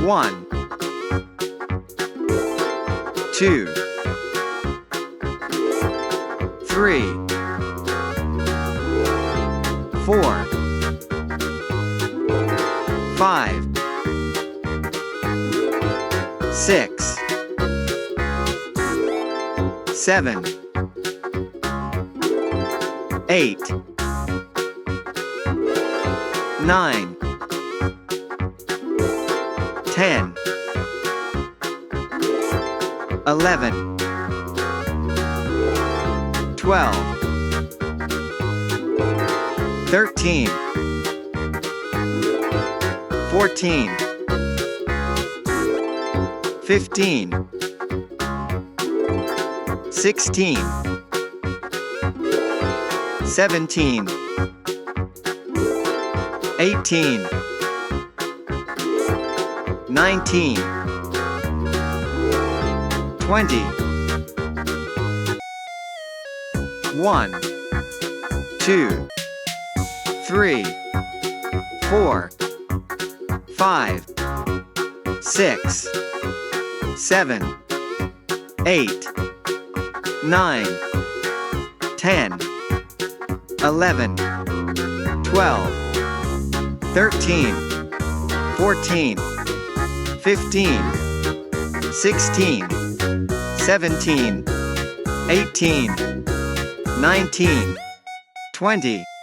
1, 2, 3, 4, 5, 6, 7, 8, 9, 10, 11, 12, 13, 14, 15, 16, 17, 18, 19, 20, 1, 2, 3, 4, 5, 6, 7, 8, 9, 10, 11, 12, 13, 14, 15, 16, 17, 18, 19, 20.